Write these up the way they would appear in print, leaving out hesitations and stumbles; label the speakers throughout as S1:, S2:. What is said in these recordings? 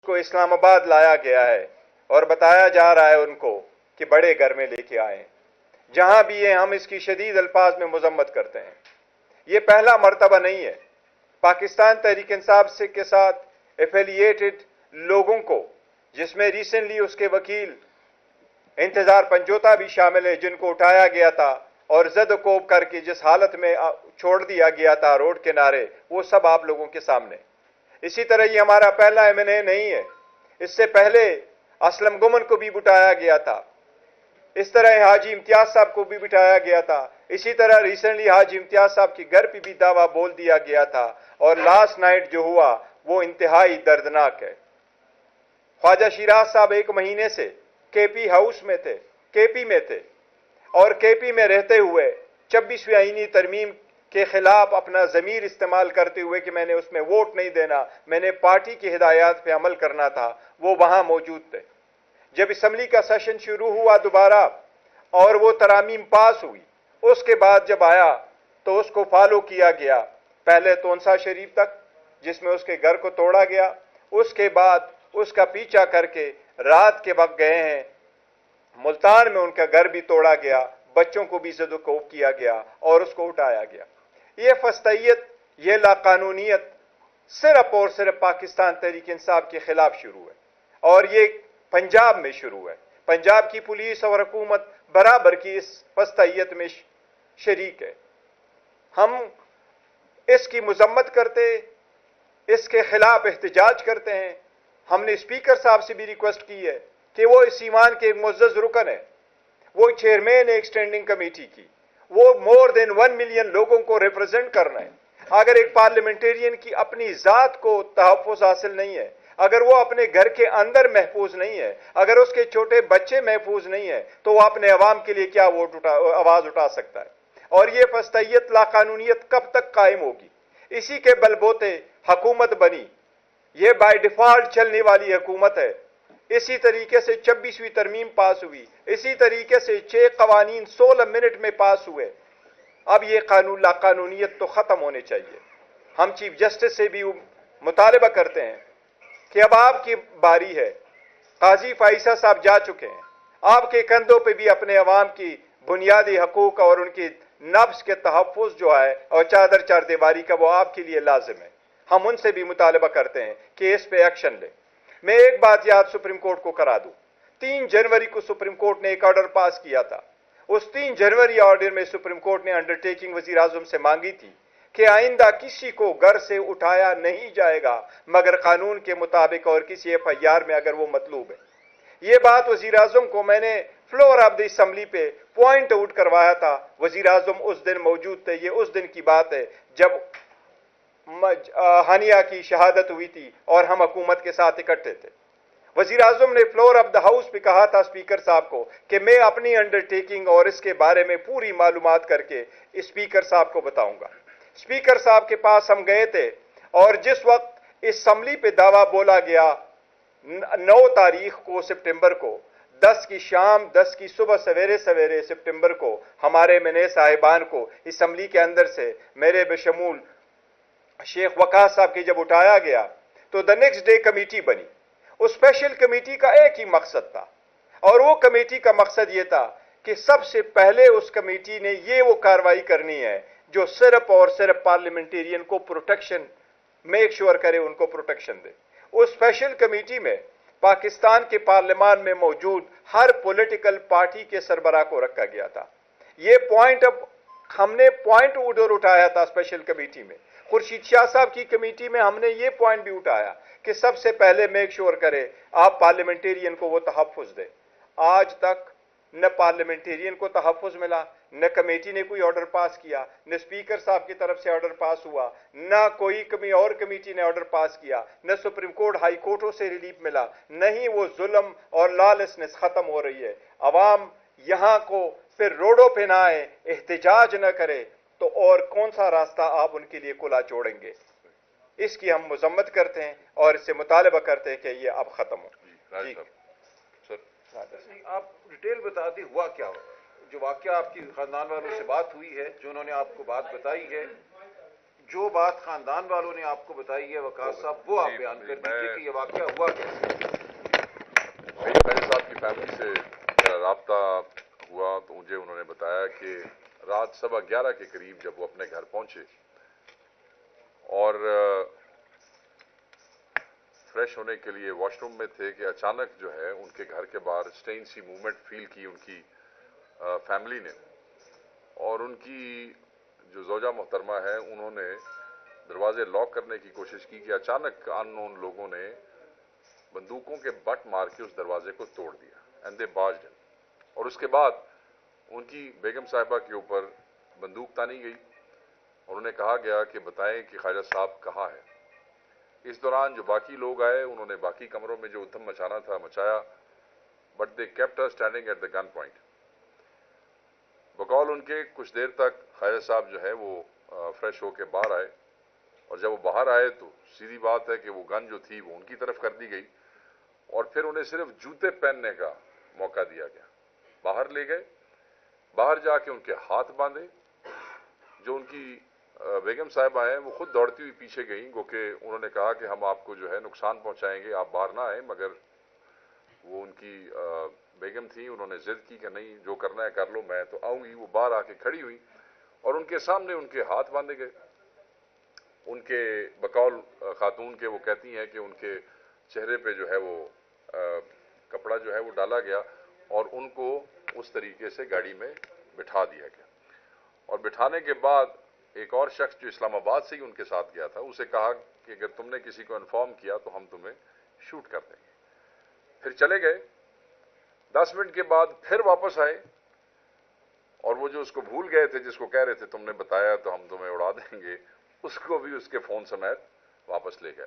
S1: को इस्लामाबाद लाया गया है और बताया जा रहा है उनको कि बड़े घर में लेके आए। जहां भी है हम इसकी शदीद अल्फाज में मजम्मत करते हैं। ये पहला मर्तबा नहीं है। पाकिस्तान तहरीक इंसाफ से के साथ एफिलिएटेड लोगों को, जिसमें रिसेंटली उसके वकील इंतजार पंजोता भी शामिल है, जिनको उठाया गया था और जद-कोब करके जिस हालत में छोड़ दिया गया था रोड किनारे, वो सब आप लोगों के सामने। इसी तरह ये हमारा पहला M&A नहीं है। इससे पहले असलम गुमन को भी बिठाया गया था। इस तरह हाजी इम्तियाज साहब को भी बिठाया गया था। इसी तरह रिसेंटली हाजी इम्तियाज साहब के घर पे भी दावा बोल दिया गया था। और लास्ट नाइट जो हुआ वो इंतहाई दर्दनाक है। ख्वाजा शिराज साहब 1 महीने से केपी हाउस में थे, केपी में थे, और केपी में रहते हुए 26वीं आईनी तरमीम के खिलाफ अपना ज़मीर इस्तेमाल करते हुए कि मैंने उसमें वोट नहीं देना, मैंने पार्टी की हिदायत पे अमल करना था, वो वहां मौजूद थे। जब असम्बली का सेशन शुरू हुआ दोबारा और वो तरामीम पास हुई, उसके बाद जब आया तो उसको फॉलो किया गया। पहले तोनसा शरीफ तक, जिसमें उसके घर को तोड़ा गया, उसके बाद उसका पीछा करके रात के वक्त गए हैं मुल्तान में, उनका घर भी तोड़ा गया, बच्चों को भी ज़द-कोब किया गया और उसको उठाया गया। ये फस्तैयत, ये लाकानूनियत सिर्फ और सिर्फ पाकिस्तान तहरीक इंसाफ के खिलाफ शुरू है और ये पंजाब में शुरू है। पंजाब की पुलिस और हुकूमत बराबर की इस फस्तैयत में शरीक है। हम इसकी मजम्मत करते, इसके खिलाफ एहतजाज करते हैं। हमने स्पीकर साहब से भी रिक्वेस्ट की है कि वो इस ईमान के एक मुअज़्ज़ज़ रुकन है, वो चेयरमैन है एक स्टैंडिंग कमेटी की, वो मोर देन 1 मिलियन लोगों को रिप्रेजेंट करना है। अगर एक पार्लियामेंटेरियन की अपनी जात को तहफ़्फ़ुज़ हासिल नहीं है, अगर वो अपने घर के अंदर महफूज नहीं है, अगर उसके छोटे बच्चे महफूज नहीं है, तो वो अपने अवाम के लिए क्या आवाज उठा सकता है? और ये फस्तैयत, लाकानूनियत कब तक कायम होगी? इसी के बलबोते हुकूमत बनी। ये बाय डिफॉल्ट चलने वाली हुकूमत है। इसी तरीके से 26वीं तरमीम पास हुई, इसी तरीके से 6 कवानीन 16 मिनट में पास हुए। अब ये कानून, लाकानूनियत तो खत्म होने चाहिए। हम चीफ जस्टिस से भी मुतालबा करते हैं कि अब आपकी बारी है। काजी फाइसा साहब जा चुके हैं, आपके कंधों पे भी अपने अवाम की बुनियादी हकूक और उनकी नफ्स के तहफ़्फ़ुज़ जो है और चादर चारदीवारी का, वो आपके लिए लाजिम है। हम उनसे भी मुतालबा करते हैं कि इस पे एक्शन ले। मैं एक बात याद सुप्रीम कोर्ट को करा दूं। 3 जनवरी को सुप्रीम कोर्ट ने एक ऑर्डर पास किया था। उस 3 जनवरी ऑर्डर में सुप्रीम कोर्ट ने अंडरटेकिंग वजीर आज़म से मांगी थी कि आइंदा किसी को घर से उठाया नहीं जाएगा मगर कानून के मुताबिक और किसी FIR में अगर वो मतलूब है। ये बात वजीर आज़म को मैंने फ्लोर ऑफ द असम्बली पे पॉइंट आउट करवाया था। वजीर आज़म उस दिन मौजूद थे। ये उस दिन की बात है जब हानिया की शहादत हुई थी और हम हुकूमत के साथ इकट्ठे थे। वजीर आज़म ने फ्लोर ऑफ द हाउस पे कहा था स्पीकर साहब को कि मैं अपनी अंडरटेकिंग और इसके बारे में पूरी मालूमात करके स्पीकर साहब को बताऊंगा। स्पीकर साहब के पास हम गए थे और जिस वक्त इस असम्बली पे दावा बोला गया 9 तारीख को सितंबर को 10 की शाम 10 की सुबह सवेरे सवेरे सितंबर को हमारे MNA साहिबान को असम्बली के अंदर से मेरे बशमूल शेख वकास साहब की जब उठाया गया तो द नेक्स्ट डे कमेटी बनी। उस स्पेशल कमेटी का एक ही मकसद था और वो कमेटी का मकसद ये था कि सबसे पहले उस कमेटी ने ये वो कार्रवाई करनी है जो सिर्फ और सिर्फ पार्लियामेंटेरियन को प्रोटेक्शन मेक श्योर करे, उनको प्रोटेक्शन दे। उस स्पेशल कमेटी में पाकिस्तान के पार्लियामान में मौजूद हर पॉलिटिकल पार्टी के सरबराह को रखा गया था। ये पॉइंट अब हमने पॉइंट उधर उठाया था स्पेशल कमेटी में। खुर्शीद शाह साहब की कमेटी में हमने ये पॉइंट भी उठाया कि सबसे पहले मेक श्योर करे आप पार्लियामेंटेरियन को वो तहफ़्फ़ुज़ दे। आज तक न पार्लियामेंटेरियन को तहफ़्फ़ुज़ मिला, न कमेटी ने कोई ऑर्डर पास किया, न स्पीकर साहब की तरफ से ऑर्डर पास हुआ, न कोई और कमेटी ने ऑर्डर पास किया, न सुप्रीम कोर्ट हाई कोर्टों से रिलीफ मिला, न ही वो जुल्म और लालचनेस खत्म हो रही है। अवाम यहां को फिर रोडों पे ना आए, एहतजाज न करे तो और कौन सा रास्ता आप उनके लिए खुला छोड़ेंगे? इसकी हम मजम्मत करते हैं और इससे मुतालबा करते हैं कि ये अब खत्म हो। जी
S2: आप डिटेल बता दी हुआ क्या जो वाकया आपकी खानदान वालों से बात हुई है, जो उन्होंने आपको बात बताई है, जो बात खानदान वालों ने आपको बताई है वकार साहब, वो आप बयान कर दीजिए कि ये वाकया हुआ कैसे।
S3: मेरी खैर साहब की फैमिली से मेरा राब्ता हुआ तो मुझे उन्होंने बताया कि रात 11:15 के करीब जब वो अपने घर पहुंचे और फ्रेश होने के लिए वॉशरूम में थे कि अचानक जो है उनके घर के बाहर स्ट्रेंज सी मूवमेंट फील की उनकी फैमिली ने, और उनकी जो ज़ौजा मोहतरमा है उन्होंने दरवाजे लॉक करने की कोशिश की कि अचानक अननोन लोगों ने बंदूकों के बट मार के उस दरवाजे को तोड़ दिया एंड दे बार्ज्ड इन। और उसके बाद उनकी बेगम साहिबा के ऊपर बंदूक तानी गई और उन्हें कहा गया कि बताएं कि ख्वाजा साहब कहाँ है। इस दौरान जो बाकी लोग आए उन्होंने बाकी कमरों में जो उधम मचाना था मचाया, but they kept her standing at the gun point. बकौल उनके कुछ देर तक ख्वाजा साहब जो है वो फ्रेश होकर बाहर आए, और जब वो बाहर आए तो सीधी बात है कि वो गन जो थी वो उनकी तरफ कर दी गई और फिर उन्हें सिर्फ जूते पहनने का मौका दिया गया। बाहर ले गए, बाहर जाके उनके हाथ बांधे। जो उनकी बेगम साहिबा हैं वो खुद दौड़ती हुई पीछे गई, गोके उन्होंने कहा कि हम आपको जो है नुकसान पहुंचाएंगे, आप बाहर ना आए, मगर वो उनकी बेगम थी, उन्होंने जिद की कि नहीं, जो करना है कर लो, मैं तो आऊंगी। वो बाहर आके खड़ी हुई और उनके सामने उनके हाथ बांधे गए। उनके बकौल खातून के वो कहती हैं कि उनके चेहरे पे जो है वो कपड़ा जो है वो डाला गया और उनको उस तरीके से गाड़ी में बिठा दिया गया। और बिठाने के बाद एक और शख्स जो इस्लामाबाद से ही उनके साथ गया था उसे कहा कि अगर तुमने किसी को इन्फॉर्म किया तो हम तुम्हें शूट कर देंगे। फिर चले गए। 10 मिनट के बाद फिर वापस आए और वो जो उसको भूल गए थे, जिसको कह रहे थे तुमने बताया तो हम तुम्हें उड़ा देंगे, उसको भी उसके फोन समेत वापस ले गए।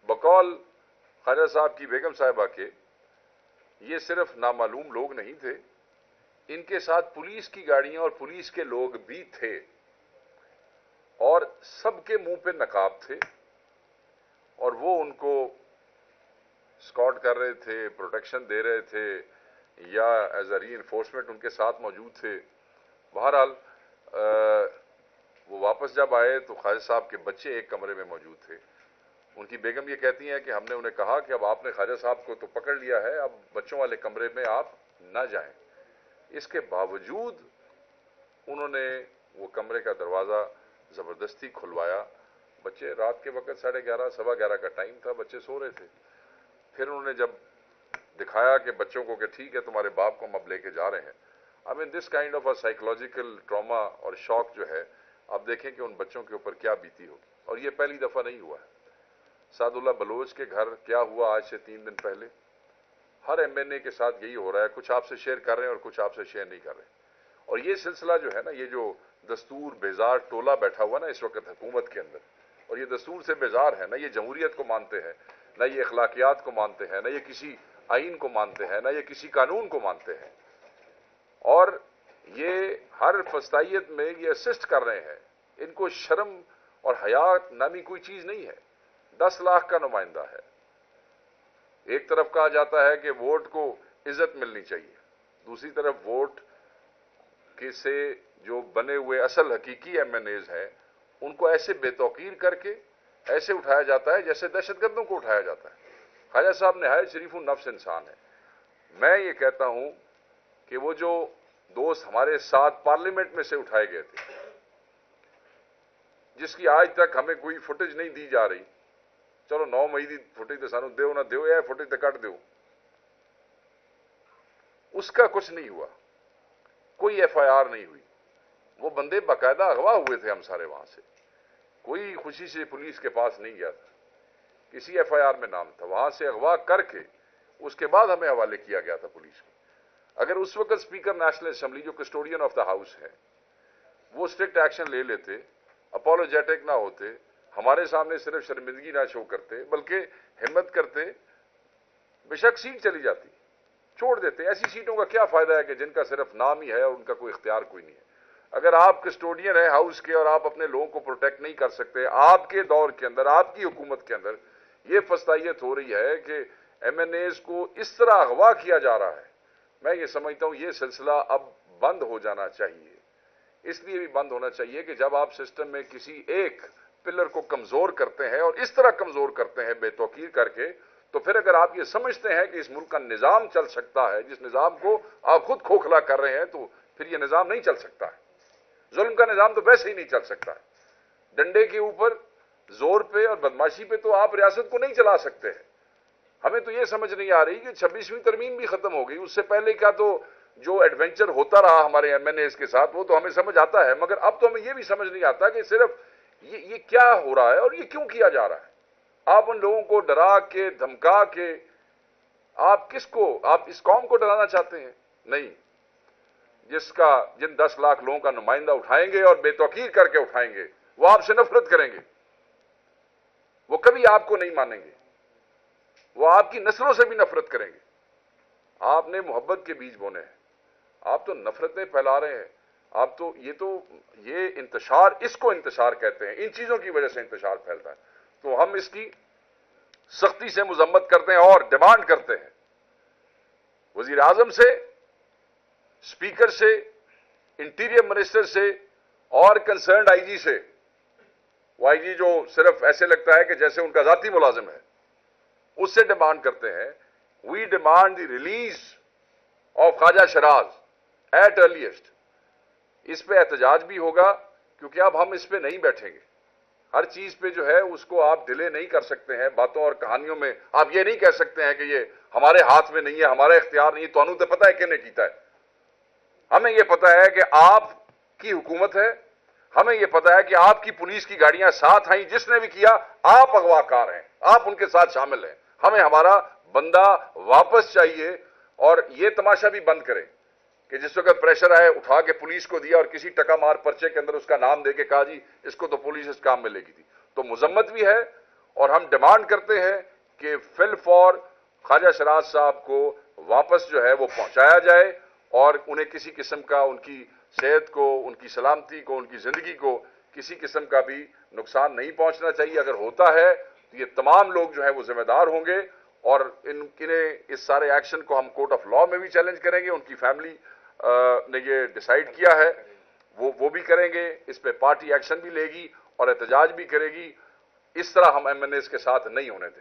S3: बकौल ख्वाजा साहब की बेगम साहिबा के ये सिर्फ नामालूम लोग नहीं थे, इनके साथ पुलिस की गाड़ियां और पुलिस के लोग भी थे और सबके मुंह पे नकाब थे और वो उनको स्कॉट कर रहे थे, प्रोटेक्शन दे रहे थे या एज अ रीइंफोर्समेंट उनके साथ मौजूद थे। बहरहाल वो वापस जब आए तो ख्वाजा साहब के बच्चे एक कमरे में मौजूद थे। उनकी बेगम ये कहती हैं कि हमने उन्हें कहा कि अब आपने ख्वाजा साहब को तो पकड़ लिया है, अब बच्चों वाले कमरे में आप ना जाएं। इसके बावजूद उन्होंने वो कमरे का दरवाज़ा ज़बरदस्ती खुलवाया। बच्चे रात के वक्त 11:30 सवा 11 का टाइम था, बच्चे सो रहे थे। फिर उन्होंने जब दिखाया कि बच्चों को कि ठीक है तुम्हारे बाप को हम अब लेके जा रहे हैं, I mean this kind of a psychological trauma और शॉक जो है, आप देखें कि उन बच्चों के ऊपर क्या बीती होगी। और ये पहली दफ़ा नहीं हुआ है। सादुल्लाह बलोच के घर क्या हुआ आज से 3 दिन पहले, हर MNA के साथ यही हो रहा है, कुछ आपसे शेयर कर रहे हैं और कुछ आपसे शेयर नहीं कर रहे। और ये सिलसिला जो है ना, ये जो दस्तूर बेजार टोला बैठा हुआ ना इस वक्त हुकूमत के अंदर, और ये दस्तूर से बेजार है ना, ये जमहूरियत को मानते हैं ना, ये अखलाकियात को मानते हैं ना, ये किसी आइन को मानते हैं ना, ये किसी कानून को मानते हैं, और ये हर फस्तायत में ये असिस्ट कर रहे हैं। इनको शर्म और हयात नामी कोई चीज नहीं है। 10 लाख का नुमाइंदा है। एक तरफ कहा जाता है कि वोट को इज्जत मिलनी चाहिए, दूसरी तरफ वोट के से जो बने हुए असल हकीकी MNAs हैं उनको ऐसे बेतौकीर करके ऐसे उठाया जाता है जैसे दहशतगर्दों को उठाया जाता है। ख्वाजा साहब निहायत शरीफुन नफ्स इंसान है। मैं ये कहता हूं कि वो जो दोस्त हमारे साथ पार्लियामेंट में से उठाए गए थे, जिसकी आज तक हमें कोई फुटेज नहीं दी जा रही, चलो 9 मई की फुटेज तो सानू दो ना दो, यह फुटेज तो कट दो, उसका कुछ नहीं हुआ, कोई FIR नहीं हुई। वो बंदे बाकायदा अगवा हुए थे, हम सारे वहां से, कोई खुशी से पुलिस के पास नहीं गया था, किसी FIR में नाम था, वहां से अगवा करके उसके बाद हमें हवाले किया गया था पुलिस को। अगर उस वक्त स्पीकर नेशनल असेंबली जो कस्टोडियन ऑफ द हाउस है वो स्ट्रिक्ट एक्शन ले लेते, अपोलोजेटिक ना होते, हमारे सामने सिर्फ शर्मिंदगी ना शो करते बल्कि हिम्मत करते, बेशक सीट चली जाती, छोड़ देते। ऐसी सीटों का क्या फायदा है कि जिनका सिर्फ नाम ही है और उनका कोई इख्तियार कोई नहीं है। अगर आप कस्टोडियन है हाउस के और आप अपने लोगों को प्रोटेक्ट नहीं कर सकते, आपके दौर के अंदर, आपकी हुकूमत के अंदर यह फस्तायत हो रही है कि MNAs को इस तरह अगवा किया जा रहा है, मैं ये समझता हूं यह सिलसिला अब बंद हो जाना चाहिए। इसलिए भी बंद होना चाहिए कि जब आप सिस्टम में किसी एक पिलर को कमजोर करते हैं और इस तरह कमजोर करते हैं बेतौकीर करके, तो फिर अगर आप ये समझते हैं कि इस मुल्क का निजाम चल सकता है, जिस निजाम को आप खुद खोखला कर रहे हैं, तो फिर ये निजाम नहीं चल सकता है। जुल्म का निजाम तो वैसे ही नहीं चल सकता है। डंडे के ऊपर, जोर पे और बदमाशी पे तो आप रियासत को नहीं चला सकते हैं। हमें तो ये समझ नहीं आ रही कि 26वीं तरमीम भी खत्म हो गई, उससे पहले का तो जो एडवेंचर होता रहा हमारे एमएनएस के साथ वो तो हमें समझ आता है, मगर अब तो हमें ये भी समझ नहीं आता कि सिर्फ ये क्या हो रहा है और ये क्यों किया जा रहा है। आप उन लोगों को डरा के, धमका के, आप इस कौम को डराना चाहते हैं? नहीं। जिन 10 लाख लोगों का नुमाइंदा उठाएंगे और बेतौकीर करके उठाएंगे, वो आपसे नफरत करेंगे, वो कभी आपको नहीं मानेंगे, वो आपकी नस्लों से भी नफरत करेंगे। आपने मोहब्बत के बीज बोने हैं, आप तो नफरतें फैला रहे हैं। आप तो ये इंतशार, इसको इंतशार कहते हैं, इन चीजों की वजह से इंतशार फैलता है। तो हम इसकी सख्ती से मजम्मत करते हैं और डिमांड करते हैं वजीर आजम से, स्पीकर से, इंटीरियर मिनिस्टर से और कंसर्न्ड आईजी से। वो आईजी जो सिर्फ ऐसे लगता है कि जैसे उनका जाती मुलाजिम है, उससे डिमांड करते हैं, we demand the release of Khwaja Sharaz at earliest. इस पे एहतजाज भी होगा, क्योंकि अब हम इस पे नहीं बैठेंगे। हर चीज पे जो है उसको आप डिले नहीं कर सकते हैं। बातों और कहानियों में आप ये नहीं कह सकते हैं कि ये हमारे हाथ में नहीं है, हमारा इख्तियार नहीं है। तो तो पता है किसने कीता है? हमें यह पता है कि आपकी हुकूमत है, हमें यह पता है कि आपकी पुलिस की गाड़ियां साथ आई, जिसने भी किया आप अगवाकार हैं, आप उनके साथ शामिल हैं। हमें हमारा बंदा वापस चाहिए। और यह तमाशा भी बंद करें कि जिस वक्त प्रेशर आए उठा के पुलिस को दिया और किसी टका मार पर्चे के अंदर उसका नाम दे के कहा जी इसको तो पुलिस इस काम में लेगी थी। तो मुजम्मत भी है और हम डिमांड करते हैं कि फिल फॉर ख्वाजा शराज साहब को वापस जो है वो पहुंचाया जाए और उन्हें किसी किस्म का, उनकी सेहत को, उनकी सलामती को, उनकी जिंदगी को किसी किस्म का भी नुकसान नहीं पहुंचना चाहिए। अगर होता है तो ये तमाम लोग जो है वो जिम्मेदार होंगे और इन्हें इस सारे एक्शन को हम कोर्ट ऑफ लॉ में भी चैलेंज करेंगे। उनकी फैमिली ने ये डिसाइड किया है, वो भी करेंगे। इस पे पार्टी एक्शन भी लेगी और एहतजाज भी करेगी। इस तरह हम एमएनएस के साथ नहीं होने देंगे।